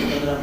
15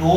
2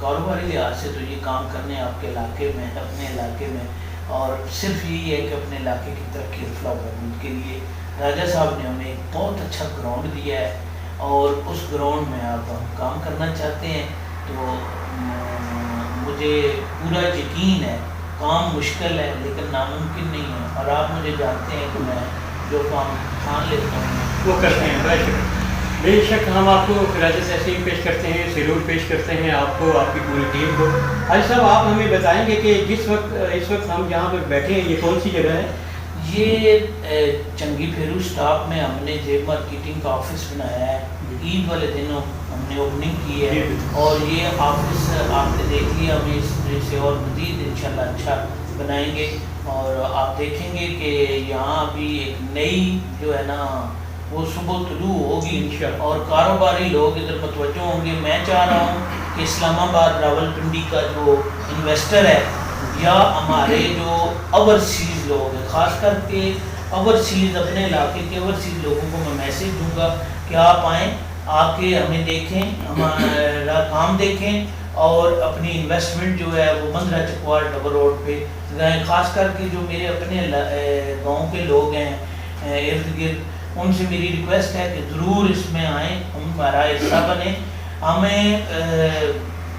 کاروباری لحاظ سے تو یہ کام کرنے آپ کے علاقے میں, اپنے علاقے میں, اور صرف یہی ہے کہ اپنے علاقے کی ترقی و بہبود کے لیے راجہ صاحب نے ہمیں ایک بہت اچھا گراؤنڈ دیا ہے, اور اس گراؤنڈ میں آپ ہم کام کرنا چاہتے ہیں. تو مجھے پورا یقین ہے کام مشکل ہے لیکن ناممکن نہیں ہے, اور آپ مجھے جانتے ہیں کہ میں جو کام ٹھان لیتا ہوں وہ کرتے ہیں. بے شک ہم آپ کو خراج تحسین پیش کرتے ہیں, سیلوٹ پیش کرتے ہیں آپ کو, آپ کی پوری ٹیم کو. حاج صاحب آپ ہمیں بتائیں گے کہ اس وقت ہم جہاں پر بیٹھے ہیں یہ کون سی جگہ ہے؟ یہ چنگی پھیرو سٹاپ میں ہم نے جیب مارکیٹنگ کا آفس بنایا ہے. عید والے دنوں ہم نے اوپننگ کی ہے, اور یہ آفس آپ نے دیکھ لیا, ہمیں اس سے اور مزید انشاءاللہ اچھا بنائیں گے. اور آپ دیکھیں گے کہ یہاں ابھی ایک نئی جو ہے نا وہ صبح طلوع ہوگی اور کاروباری لوگ ادھر متوجہ ہوں گے. میں چاہ رہا ہوں کہ اسلام آباد راولپنڈی کا جو انویسٹر ہے یا ہمارے جو اوورسیز لوگ ہیں, خاص کر کے اوورسیز, اپنے علاقے کے اوورسیز لوگوں کو میں میسیج دوں گا کہ آپ آئیں, آ کے ہمیں دیکھیں, ہمارا کام دیکھیں, اور اپنی انویسٹمنٹ جو ہے وہ مندرہ چکوال ڈبل روڈ پہ لگائیں. خاص کر کے جو میرے اپنے گاؤں کے لوگ ہیں ارد گرد, ان سے میری ریکویسٹ ہے کہ ضرور اس میں آئیں, ہمارا حصہ بنیں. ہمیں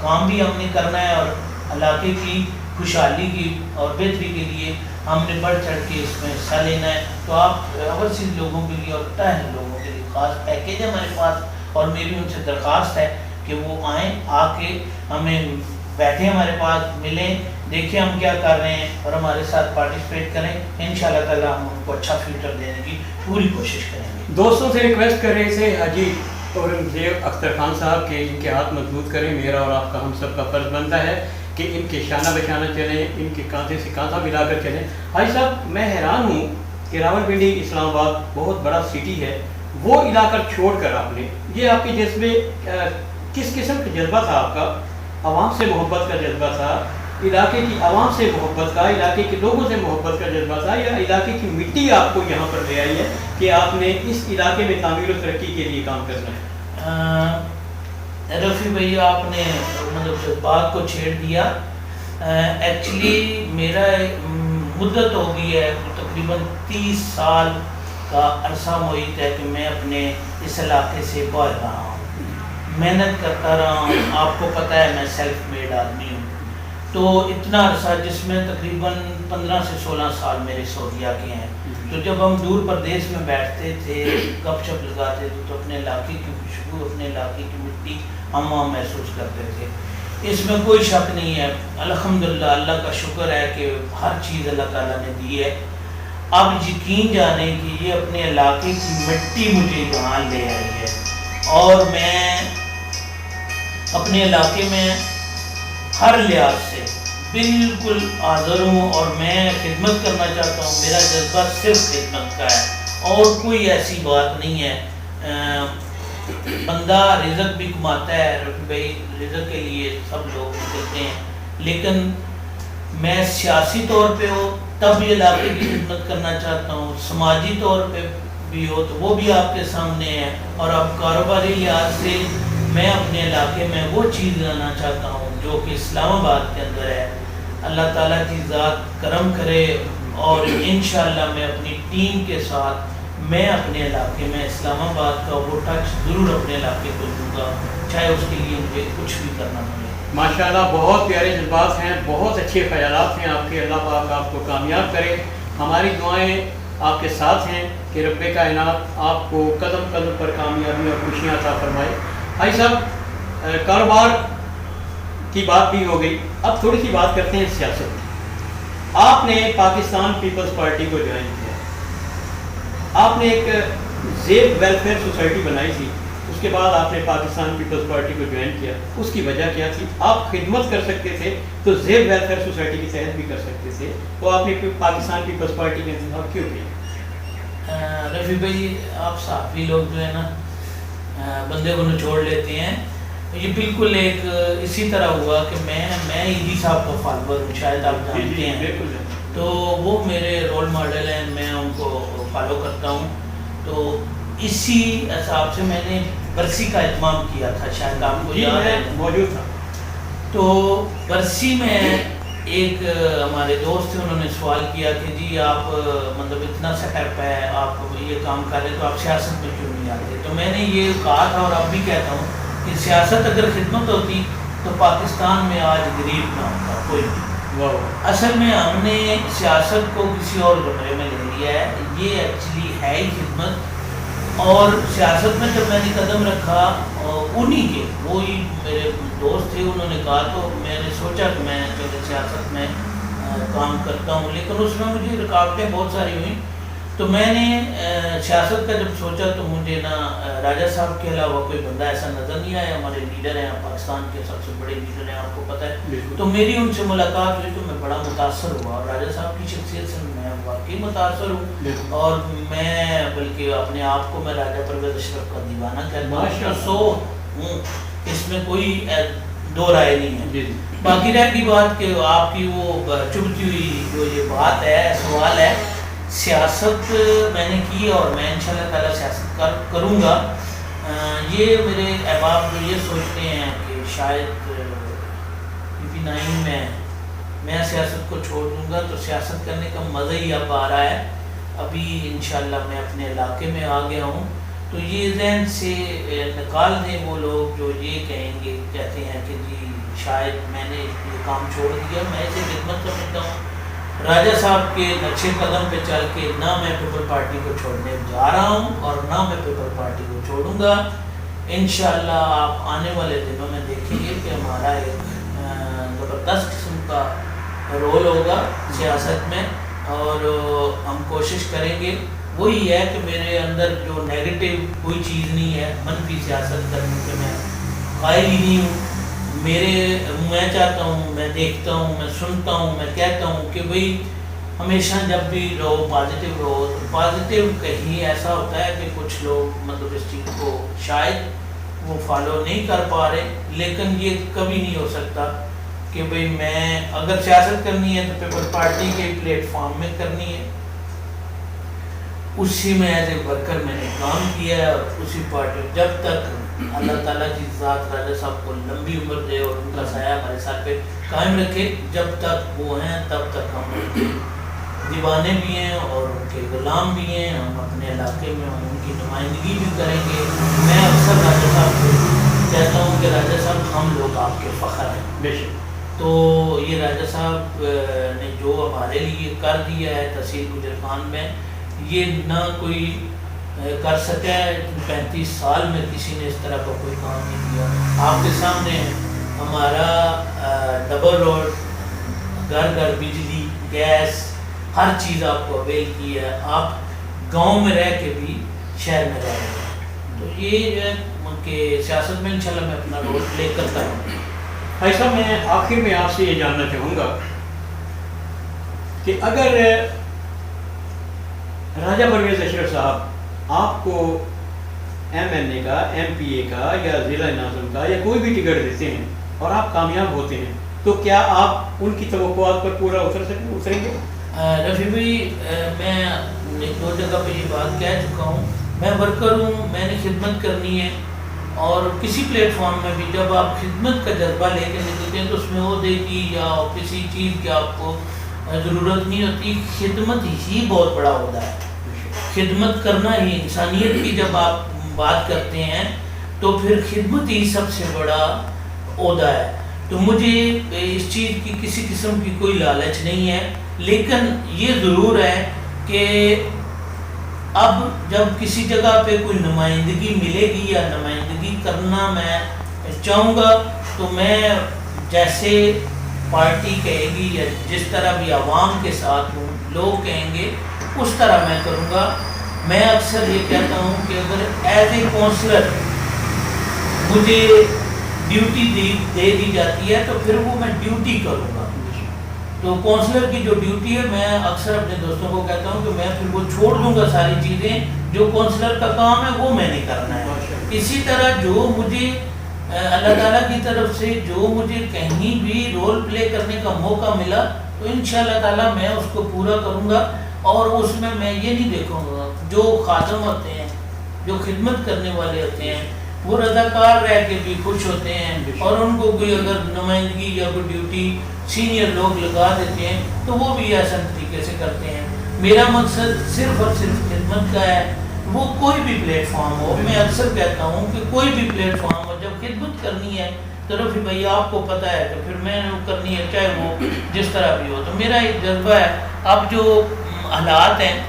کام بھی ہم نے کرنا ہے, اور علاقے کی خوشحالی کی اور بہتری کے لیے ہم نے بڑھ چڑھ کے اس میں حصہ لینا ہے. تو آپ اوورسیز لوگوں کے لیے اور ٹہل لوگوں کے لیے خاص پیکیج ہے ہمارے پاس, اور میری ان سے درخواست ہے کہ وہ آئیں, آ کے ہمیں بیٹھیں, ہمارے پاس ملیں, دیکھیں ہم کیا کر رہے ہیں, اور ہمارے ساتھ پارٹیسپیٹ کریں. انشاءاللہ تعالیٰ ہم ان کو اچھا فیوچر دینے کی پوری کوشش کریں گے. دوستوں سے ریکویسٹ کر رہے تھے حاجی اورنگزیب اختر خان صاحب کہ ان کے ہاتھ مضبوط کریں. میرا اور آپ کا, ہم سب کا فرض بنتا ہے کہ ان کے شانہ بشانہ چلیں, ان کے کانٹے سے کانٹا ملا کر چلیں. حاجی صاحب میں حیران ہوں کہ راولپنڈی اسلام آباد بہت بڑا سٹی ہے, وہ علاقہ چھوڑ کر آپ نے, یہ آپ کے جذبے کس قسم کا جذبہ تھا آپ کا؟ عوام سے محبت کا جذبہ تھا, علاقے کی عوام سے محبت کا, علاقے کے لوگوں سے محبت کا جذبہ تھا, یا علاقے کی مٹی آپ کو یہاں پر لے آئی ہے کہ آپ نے اس علاقے میں تعمیر و ترقی کے لیے کام کرنا ہے؟ رفیع بھائی آپ نے مطلب بات کو چھیڑ دیا. ایکچولی میرا مدت ہو گئی ہے تقریباً 30 سال کا عرصہ محیط ہے کہ میں اپنے اس علاقے سے باہر رہا ہوں, محنت کرتا رہا ہوں. آپ کو پتہ ہے میں سیلف میڈ آدمی ہوں, تو اتنا عرصہ جس میں تقریباً 15 سے 16 سال میرے سعودیہ کے ہیں. تو جب ہم دور پردیش میں بیٹھتے تھے, گپ شپ لگاتے تھے, تو اپنے علاقے کی خوشبو, اپنے علاقے کی مٹی ہم وہاں محسوس کرتے تھے. اس میں کوئی شک نہیں ہے, الحمدللہ اللہ کا شکر ہے کہ ہر چیز اللہ تعالیٰ نے دی ہے. اب یقین جانیں کہ یہ اپنے علاقے کی مٹی مجھے یہاں لے آئی ہے, اور میں اپنے علاقے میں ہر لحاظ سے بالکل حاضر ہوں, اور میں خدمت کرنا چاہتا ہوں. میرا جذبہ صرف خدمت کا ہے, اور کوئی ایسی بات نہیں ہے. بندہ رزق بھی کماتا ہے رفیع بھائی, رزق کے لیے سب لوگ نکلتے ہیں, لیکن میں سیاسی طور پہ ہو تب بھی علاقے کی خدمت کرنا چاہتا ہوں, سماجی طور پہ بھی ہو تو وہ بھی آپ کے سامنے ہے, اور اب کاروباری لحاظ سے میں اپنے علاقے میں وہ چیز لانا چاہتا ہوں جو کہ اسلام آباد کے اندر ہے. اللہ تعالیٰ کی ذات کرم کرے, اور انشاءاللہ میں اپنی ٹیم کے ساتھ میں اپنے علاقے میں اسلام آباد کا وہ ٹچ ضرور اپنے علاقے کو دوں گا, چاہے اس کے لیے مجھے کچھ بھی کرنا پڑے. ماشاءاللہ بہت پیارے جذبات ہیں, بہت اچھے خیالات ہیں آپ کے. اللہ پاک آپ کو کامیاب کرے. ہماری دعائیں آپ کے ساتھ ہیں کہ رب کائنات آپ کو قدم قدم پر کامیابی اور خوشیاں عطا فرمائے. بھائی صاحب کاروبار کی بات بھی ہو گئی, اب تھوڑی سی بات کرتے ہیں سیاست کی. آپ نے پاکستان پیپلز پارٹی کو جوائن کیا, آپ نے ایک زیب ویلفیئر سوسائٹی بنائی تھی, اس کے بعد آپ نے پاکستان پیپلز پارٹی کو جوائن کیا. اس کی وجہ کیا تھی؟ آپ خدمت کر سکتے تھے تو زیب ویلفیئر سوسائٹی کے تحت بھی کر سکتے تھے, تو آپ نے پاکستان پیپلز پارٹی کا انتخاب کیوں کیا؟ رفیع بھائی آپ صحافی لوگ جو ہے نا بندے کو نچوڑ لیتے ہیں. یہ بالکل ایک اسی طرح ہوا کہ میں ایدی صاحب کا فالوور ہوں, شاید آپ جانتے ہیں, تو وہ میرے رول ماڈل ہیں, میں ان کو فالو کرتا ہوں. تو اسی حساب سے میں نے برسی کا اہتمام کیا تھا, شاید آپ کو یاد ہے, موجود تھا. تو برسی میں ایک ہمارے دوست تھے، انہوں نے سوال کیا کہ جی آپ مطلب اتنا سیٹ اپ ہے، آپ یہ کام کر رہے تو آپ سیاست میں کیوں نہیں آتے؟ تو میں نے یہ کہا تھا اور اب بھی کہتا ہوں کہ سیاست اگر خدمت ہوتی تو پاکستان میں آج غریب نہ ہوتا کوئی بھی۔ اصل میں ہم نے سیاست کو کسی اور زمرے میں لے لیا ہے، یہ ایکچولی ہے ہی خدمت۔ اور سیاست میں جب میں نے قدم رکھا انہی کے وہی میرے دوست تھے، انہوں نے کہا تو میں نے سوچا کہ میں پہلے سیاست میں کام کرتا ہوں، لیکن اس میں مجھے رکاوٹیں بہت ساری ہوئیں۔ تو میں نے سیاست کا جب سوچا تو مجھے نا راجہ صاحب کے علاوہ کوئی بندہ ایسا نظر نہیں آیا۔ ہمارے لیڈر ہیں پاکستان کے، سب سے بڑے لیڈر ہیں، آپ کو پتہ ہے۔ تو میری ان سے ملاقات ہوئی تو میں بڑا متاثر ہوا، اور راجہ صاحب کی شخصیت سے میں واقعی متاثر ہوں، اور میں بلکہ اپنے آپ کو میں راجہ پرویز اشرف کا دیوانہ کہتا ہوں، اس میں کوئی دو رائے نہیں ہے۔ باقی رہ گئی بات کہ آپ کی وہ چبھتی ہوئی جو یہ بات ہے، سوال ہے، سیاست میں نے کی اور میں انشاءاللہ تعالیٰ سیاست کروں گا۔ یہ میرے احباب جو یہ سوچتے ہیں کہ شاید PP9 میں سیاست کو چھوڑ دوں گا تو سیاست کرنے کا مزہ ہی اب آ رہا ہے۔ ابھی انشاءاللہ میں اپنے علاقے میں آ گیا ہوں، تو یہ ذہن سے نکال دیں وہ لوگ جو یہ کہتے ہیں کہ جی شاید میں نے یہ کام چھوڑ دیا۔ میں اسے خدمت سمجھتا ہوں، راجہ صاحب کے نقشے قدم پہ چل کے نہ میں پیپل پارٹی کو چھوڑنے جا رہا ہوں اور نہ میں پیپل پارٹی کو چھوڑوں گا۔ انشاءاللہ آپ آنے والے دنوں میں دیکھیں گے کہ ہمارا ایک زبردست قسم کا رول ہوگا سیاست میں، اور ہم کوشش کریں گے۔ وہی ہے کہ میرے اندر جو نیگیٹو کوئی چیز نہیں ہے، منفی سیاست کرنے کے میں قائل ہی نہیں ہوں۔ میں چاہتا ہوں، میں دیکھتا ہوں، میں سنتا ہوں، میں کہتا ہوں کہ بھئی ہمیشہ جب بھی رہو پازیٹیو رہو۔ تو پازیٹیو کہیں ایسا ہوتا ہے کہ کچھ لوگ مطلب اس چیز کو شاید وہ فالو نہیں کر پا رہے، لیکن یہ کبھی نہیں ہو سکتا کہ بھئی میں اگر سیاست کرنی ہے تو پیپل پارٹی کے پلیٹ فارم میں کرنی ہے، اسی میں ایز اے ورکر میں نے کام کیا ہے، اور اسی پارٹی جب تک اللہ تعالیٰ کی ذات راجہ صاحب کو لمبی عمر دے اور ان کا سایہ ہمارے ساتھ پہ قائم رکھے، جب تک وہ ہیں تب تک ہم ان کے دیوانے بھی ہیں اور ان کے غلام بھی ہیں۔ ہم اپنے علاقے میں ان کی نمائندگی بھی کریں گے۔ میں اکثر راجہ صاحب کو کہتا ہوں کہ راجہ صاحب ہم لوگ آپ کے فخر ہیں۔ تو یہ راجہ صاحب نے جو ہمارے لیے کر دیا ہے تحصیل گجر خان میں، یہ نہ کوئی کر سکا ہے۔ 35 سال میں کسی نے اس طرح کا کوئی کام نہیں کیا۔ آپ کے سامنے ہمارا ڈبل روڈ، گھر گھر بجلی، گیس، ہر چیز آپ کو اویل کی ہے۔ آپ گاؤں میں رہ کے بھی شہر میں رہ رہے ہیں۔ تو یہ جو ہے کہ سیاست میں انشاءاللہ میں اپنا رول پلے کرتا ہوں۔ بھائی صاحب، میں آخر میں آپ سے یہ جاننا چاہوں گا کہ اگر راجہ پرویز اشرف صاحب آپ کو MNA کا، MPA کا یا ضلع ناظم کا یا کوئی بھی ٹکٹ دیتے ہیں اور آپ کامیاب ہوتے ہیں، تو کیا آپ ان کی توقعات پر پورا اتریں گے؟ رفیع بھائی، میں 2 جگہ پہ یہ بات کہہ چکا ہوں، میں ورکر ہوں، میں نے خدمت کرنی ہے، اور کسی پلیٹ فارم میں بھی جب آپ خدمت کا جذبہ لے کے نکلتے ہیں تو اس میں عہدے کی یا کسی چیز کی آپ کو ضرورت نہیں ہوتی۔ خدمت ہی بہت بڑا عہدہ ہے، خدمت کرنا ہی انسانیت کی جب آپ بات کرتے ہیں تو پھر خدمت ہی سب سے بڑا عہدہ ہے۔ تو مجھے اس چیز کی کسی قسم کی کوئی لالچ نہیں ہے، لیکن یہ ضرور ہے کہ اب جب کسی جگہ پہ کوئی نمائندگی ملے گی یا نمائندگی کرنا میں چاہوں گا تو میں جیسے پارٹی کہے گی یا جس طرح بھی عوام کے ساتھ ہوں، لوگ کہیں گے اس طرح میں کروں گا۔ میں اکثر یہ کہتا ہوں کہ اگر ایز اے کونسلر مجھے ڈیوٹی دے دی جاتی ہے تو پھر وہ میں ڈیوٹی کروں گا۔ تو کونسلر کی جو ڈیوٹی ہے، میں اکثر اپنے دوستوں کو کہتا ہوں کہ میں پھر وہ چھوڑ دوں گا، ساری چیزیں جو کونسلر کا کام ہے وہ میں نے کرنا ہے۔ اسی طرح جو مجھے اللہ تعالیٰ کی طرف سے جو مجھے کہیں بھی رول پلے کرنے کا موقع ملا تو انشاءاللہ تعالیٰ میں اس کو پورا کروں گا، اور اس میں یہ نہیں دیکھوں گا جو خادم ہوتے ہیں، جو خدمت کرنے والے ہوتے ہیں، وہ رضاکار رہ کے بھی خوش ہوتے ہیں، اور ان کو کوئی اگر نمائندگی یا کوئی ڈیوٹی سینئر لوگ لگا دیتے ہیں تو وہ بھی آسان طریقے سے کرتے ہیں۔ میرا مقصد صرف اور صرف خدمت کا ہے، وہ کوئی بھی پلیٹ فارم ہو۔ میں اکثر کہتا ہوں کہ کوئی بھی پلیٹ فارم ہو، جب خدمت کرنی ہے تو رفیع بھائی آپ کو پتہ ہے کہ پھر میں نے کرنی ہے، چاہے وہ جس طرح بھی ہو۔ تو میرا ایک جذبہ ہے، اب جو حالات ہیں،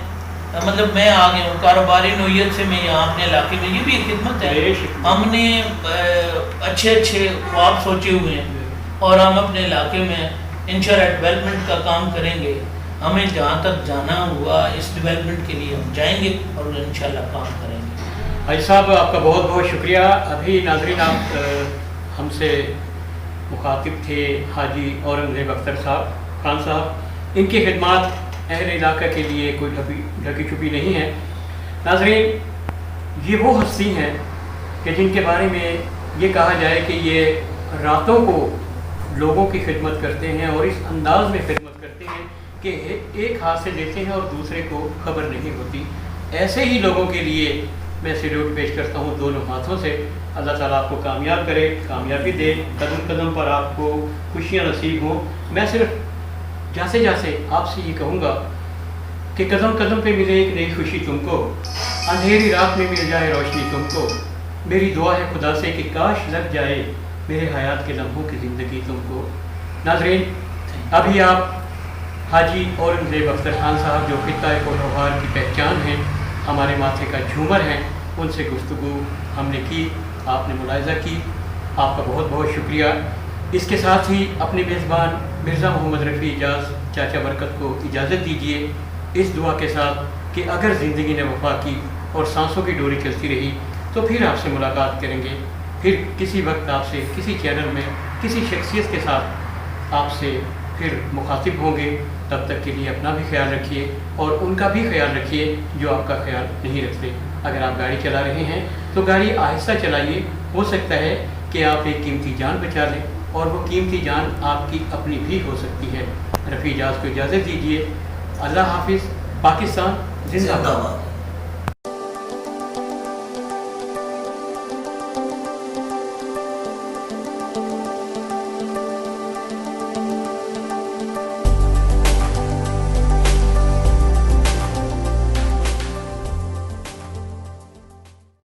مطلب میں آ گیا ہوں کاروباری نوعیت سے، میں یہاں اپنے علاقے میں، یہ بھی ایک خدمت ہے۔ ہم نے اچھے خواب سوچے ہوئے ہیں اور ہم اپنے علاقے میں انشاءاللہ ڈیولپمنٹ کا کام کریں گے۔ ہمیں جہاں تک جانا ہوا اس ڈیولپمنٹ کے لیے ہم جائیں گے اور انشاءاللہ کام کریں گے۔ حاجی صاحب آپ کا بہت بہت شکریہ۔ ابھی ناظرین آپ ہم سے مخاطب تھے حاجی اورنگزیب اختر صاحب خان صاحب، ان کی خدمات اہل علاقہ کے لیے کوئی ڈھکی چھپی نہیں ہے۔ ناظرین یہ وہ ہستی ہیں کہ جن کے بارے میں یہ کہا جائے کہ یہ راتوں کو لوگوں کی خدمت کرتے ہیں اور اس انداز میں خدمت کرتے ہیں کہ ایک ہاتھ سے دیتے ہیں اور دوسرے کو خبر نہیں ہوتی۔ ایسے ہی لوگوں کے لیے میں سیلوٹ پیش کرتا ہوں دونوں ہاتھوں سے۔ اللہ تعالیٰ آپ کو کامیاب کرے، کامیابی دے، قدم قدم پر آپ کو خوشیاں نصیب ہوں۔ میں صرف جیسے جیسے آپ سے یہ کہوں گا کہ قدم قدم پہ ملے ایک نئی خوشی تم کو، اندھیری رات میں مل جائے روشنی تم کو۔ میری دعا ہے خدا سے کہ کاش لگ جائے میرے حیات کے لمحوں کی زندگی تم کو۔ ناظرین ابھی آپ حاجی اورنگزیب اختر خان صاحب جو خطہ کوٹوہار کی پہچان ہیں، ہمارے ماتھے کا جھومر ہیں، ان سے گفتگو ہم نے کی، آپ نے ملاحظہ کی، آپ کا بہت بہت شکریہ۔ اس کے ساتھ ہی اپنے میزبان مرزا محمد رفیع اجاز چاچا برکت کو اجازت دیجیے اس دعا کے ساتھ کہ اگر زندگی نے وفا کی اور سانسوں کی ڈوری چلتی رہی تو پھر آپ سے ملاقات کریں گے، پھر کسی وقت آپ سے کسی چینل میں کسی شخصیت کے ساتھ آپ سے پھر مخاطب ہوں گے۔ تب تک کے لیے اپنا بھی خیال رکھیے اور ان کا بھی خیال رکھیے جو آپ کا خیال نہیں رکھتے۔ اگر آپ گاڑی چلا رہے ہیں تو گاڑی آہستہ چلائیے، ہو سکتا ہے کہ آپ ایک قیمتی جان بچا لیں اور وہ قیمتی جان آپ کی اپنی بھی ہو سکتی ہے۔ رفیع اجاز کو اجازت دیجیے۔ اللہ حافظ۔ پاکستان زندہ باد۔